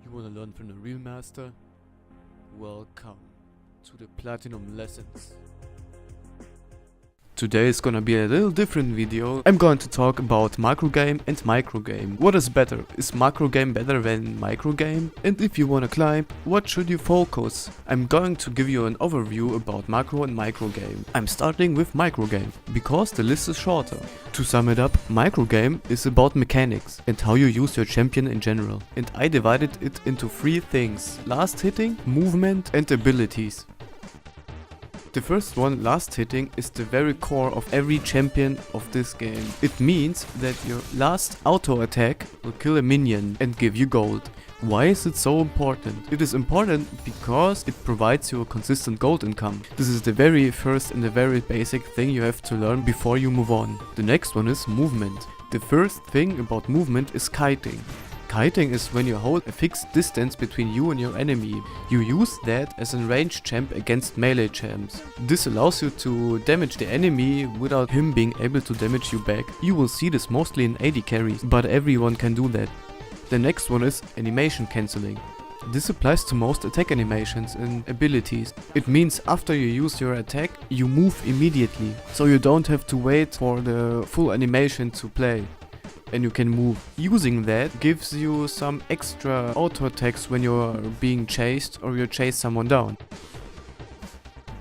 You wanna learn from the real master? Welcome to the Platinum Lessons. Today is gonna be a little different video. I'm going to talk about macrogame and microgame. What is better? Is macrogame better than microgame? And if you wanna climb, what should you focus? I'm going to give you an overview about macro and microgame. I'm starting with microgame, because the list is shorter. To sum it up, microgame is about mechanics and how you use your champion in general. And I divided it into three things: last hitting, movement and abilities. The first one, last hitting, is the very core of every champion of this game. It means that your last auto attack will kill a minion and give you gold. Why is it so important? It is important because it provides you a consistent gold income. This is the very first and the very basic thing you have to learn before you move on. The next one is movement. The first thing about movement is kiting. Kiting is when you hold a fixed distance between you and your enemy. You use that as a ranged champ against melee champs. This allows you to damage the enemy without him being able to damage you back. You will see this mostly in AD carries, but everyone can do that. The next one is animation cancelling. This applies to most attack animations and abilities. It means after you use your attack, you move immediately, so you don't have to wait for the full animation to play. And you can move. Using that gives you some extra auto attacks when you're being chased or you chase someone down.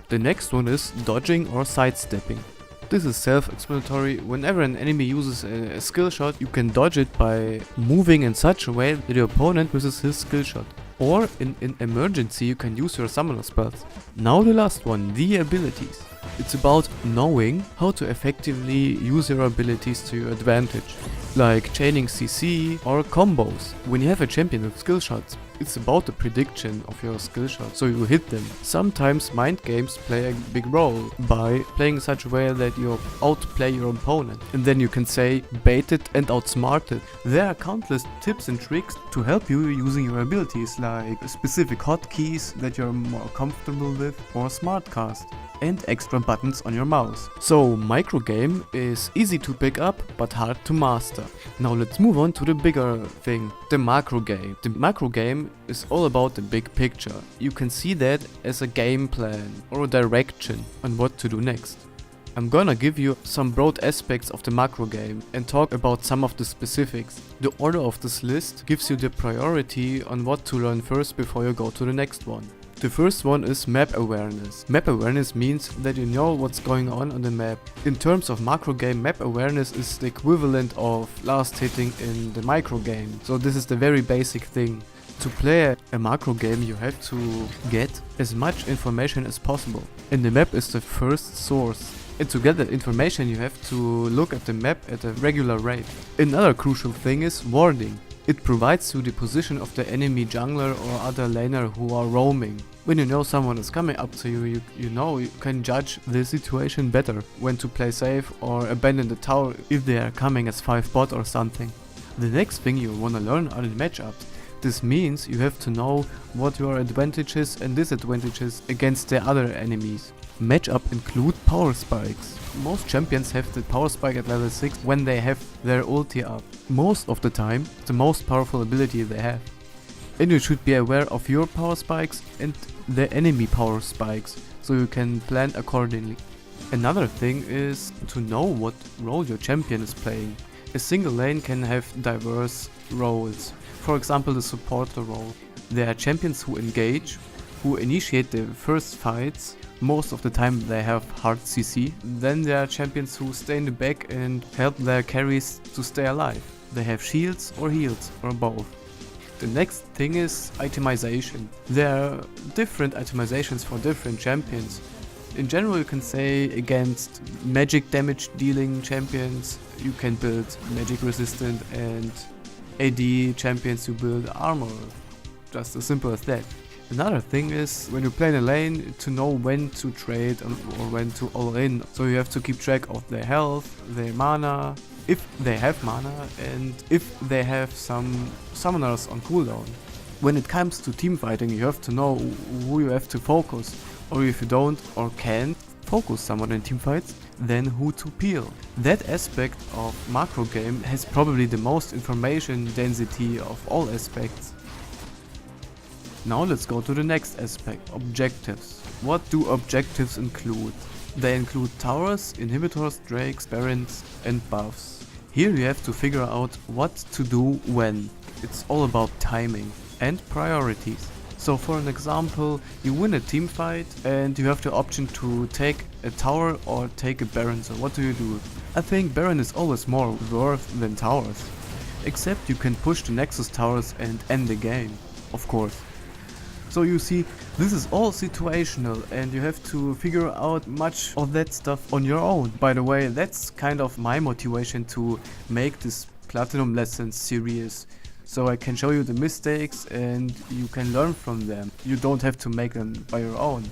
The next one is dodging or sidestepping. This is self-explanatory. Whenever an enemy uses a skill shot, you can dodge it by moving in such a way that your opponent misses his skill shot. Or in emergency you can use your summoner spells. Now the last one, the abilities. It's about knowing how to effectively use your abilities to your advantage, like chaining CC or combos. When you have a champion with skill shots, it's about the prediction of your skill shots, so you hit them. Sometimes mind games play a big role by playing such a way that you outplay your opponent, and then you can say baited and outsmarted. There are countless tips and tricks to help you using your abilities, like specific hotkeys that you're more comfortable with, or smartcast, and extra buttons on your mouse. So microgame is easy to pick up but hard to master. Now let's move on to the bigger thing, the macro game. The macro game is all about the big picture. You can see that as a game plan or a direction on what to do next. I'm gonna give you some broad aspects of the macro game and talk about some of the specifics. The order of this list gives you the priority on what to learn first before you go to the next one. The first one is map awareness. Map awareness means that you know what's going on the map. In terms of macro game, map awareness is the equivalent of last hitting in the micro game. So this is the very basic thing. To play a macro game you have to get as much information as possible. And the map is the first source. And to get that information you have to look at the map at a regular rate. Another crucial thing is warding. It provides you the position of the enemy jungler or other laner who are roaming. When you know someone is coming up to you, you can judge the situation better, when to play safe or abandon the tower if they are coming as 5 bot or something. The next thing you wanna learn are the matchups. This means you have to know what your advantages and disadvantages against the other enemies. Matchup include power spikes. Most champions have the power spike at level 6 when they have their ulti up. Most of the time, the most powerful ability they have. And you should be aware of your power spikes and the enemy power spikes, so you can plan accordingly. Another thing is to know what role your champion is playing. A single lane can have diverse roles. For example, the supporter role. There are champions who engage, who initiate the first fights. Most of the time they have hard CC. Then there are champions who stay in the back and help their carries to stay alive. They have shields or heals or both. The next thing is itemization. There are different itemizations for different champions. In general you can say against magic damage dealing champions you can build magic resistant, and AD champions you build armor. Just as simple as that. Another thing is when you play in a lane to know when to trade or when to all in. So you have to keep track of their health, their mana, if they have mana, and if they have some summoners on cooldown. When it comes to team fighting you have to know who you have to focus, or if you don't or can't focus someone in team fights, then who to peel. That aspect of macro game has probably the most information density of all aspects. Now let's go to the next aspect, objectives. What do objectives include? They include towers, inhibitors, drakes, barons and buffs. Here you have to figure out what to do when. It's all about timing and priorities. So for an example, you win a team fight and you have the option to take a tower or take a baron, so what do? I think baron is always more worth than towers. Except you can push the Nexus towers and end the game, of course. So you see, this is all situational and you have to figure out much of that stuff on your own. By the way, that's kind of my motivation to make this Platinum Lessons series. So I can show you the mistakes and you can learn from them. You don't have to make them by your own.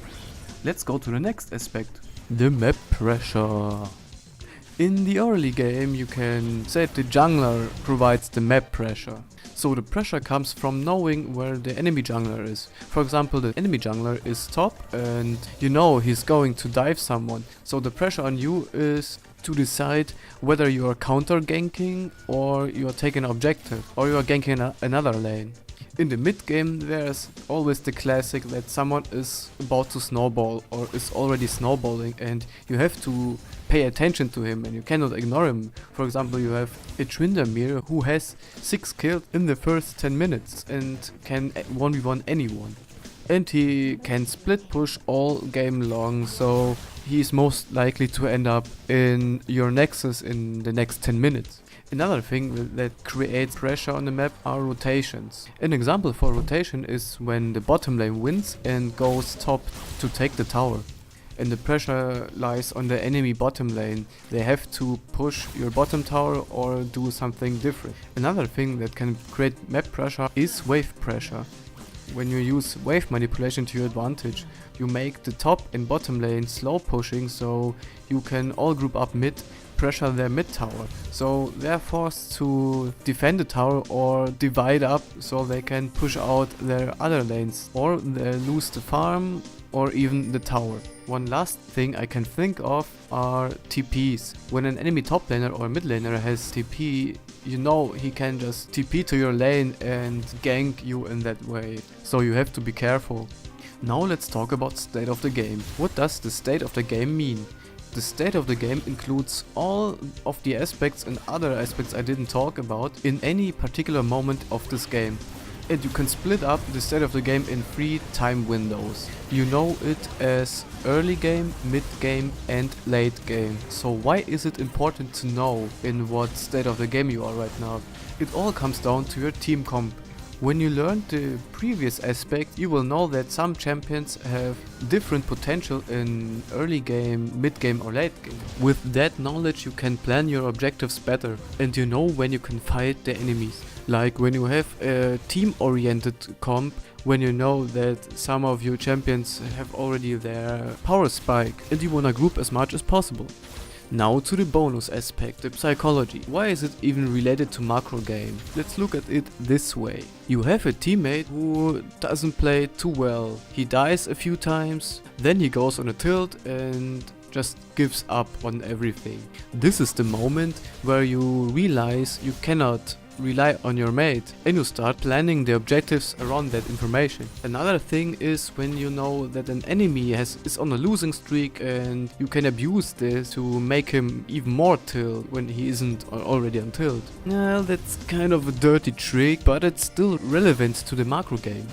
Let's go to the next aspect. The map pressure. In the early game you can say the jungler provides the map pressure. So the pressure comes from knowing where the enemy jungler is. For example, the enemy jungler is top and you know he's going to dive someone. So the pressure on you is to decide whether you are counter ganking or you are taking an objective or you are ganking another lane. In the mid game there's always the classic that someone is about to snowball or is already snowballing and you have to pay attention to him and you cannot ignore him. For example, you have a Tryndamere who has 6 kills in the first 10 minutes and can 1v1 anyone. And he can split push all game long, so he's most likely to end up in your Nexus in the next 10 minutes. Another thing that creates pressure on the map are rotations. An example for rotation is when the bottom lane wins and goes top to take the tower. And the pressure lies on the enemy bottom lane. They have to push your bottom tower or do something different. Another thing that can create map pressure is wave pressure. When you use wave manipulation to your advantage, you make the top and bottom lane slow pushing so you can all group up mid, pressure their mid tower. So they're forced to defend the tower or divide up so they can push out their other lanes or they lose the farm or even the tower. One last thing I can think of are TPs. When an enemy top laner or mid laner has TP, you know he can just TP to your lane and gank you in that way. So you have to be careful. Now let's talk about state of the game. What does the state of the game mean? The state of the game includes all of the aspects and other aspects I didn't talk about in any particular moment of this game. And you can split up the state of the game in 3 time windows. You know it as early game, mid game and late game. So why is it important to know in what state of the game you are right now? It all comes down to your team comp. When you learned the previous aspect, you will know that some champions have different potential in early game, mid game or late game. With that knowledge you can plan your objectives better and you know when you can fight the enemies. Like when you have a team-oriented comp, when you know that some of your champions have already their power spike and you wanna group as much as possible. Now to the bonus aspect, the psychology. Why is it even related to macro game? Let's look at it this way. You have a teammate who doesn't play too well. He dies a few times, then he goes on a tilt and just gives up on everything. This is the moment where you realize you cannot rely on your mate and you start planning the objectives around that information. Another thing is when you know that an enemy is on a losing streak and you can abuse this to make him even more tilt when he isn't already on tilt. Well, that's kind of a dirty trick, but it's still relevant to the macro game.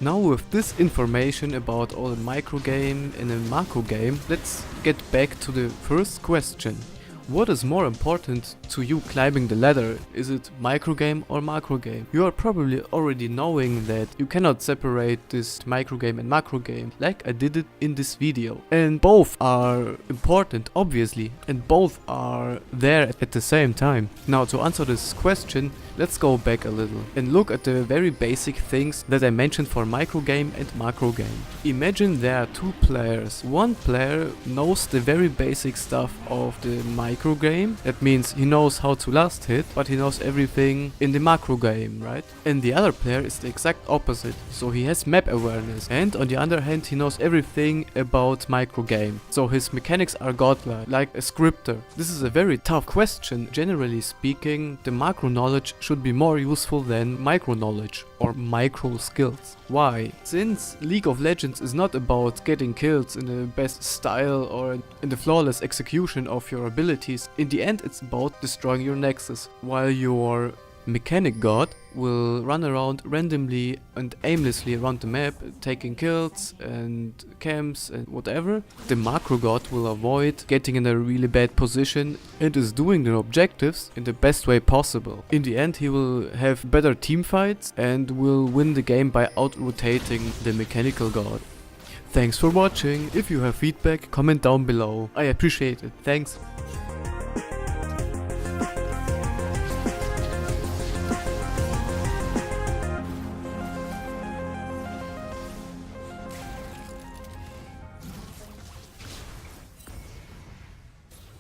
Now with this information about all the micro game and the macro game, let's get back to the first question. What is more important to you climbing the ladder? Is it micro game or macro game? You are probably already knowing that you cannot separate this micro game and macro game like I did it in this video. And both are important, obviously, and both are there at the same time. Now to answer this question, let's go back a little and look at the very basic things that I mentioned for micro game and macro game. Imagine there are 2 players. One player knows the very basic stuff of the micro game. That means he knows how to last hit, but he knows everything in the macro game, right? And the other player is the exact opposite. So he has map awareness, and on the other hand he knows everything about micro game. So his mechanics are godlike, like a scripter. This is a very tough question. Generally speaking, the macro knowledge should be more useful than micro knowledge or micro skills. Why? Since League of Legends is not about getting kills in the best style or in the flawless execution of your abilities, in the end it's about destroying your nexus, while your Mechanic God will run around randomly and aimlessly around the map, taking kills and camps and whatever. The Macro God will avoid getting in a really bad position and is doing the objectives in the best way possible. In the end he will have better team fights and will win the game by out-rotating the Mechanical God. Thanks for watching. If you have feedback, comment down below. I appreciate it. Thanks.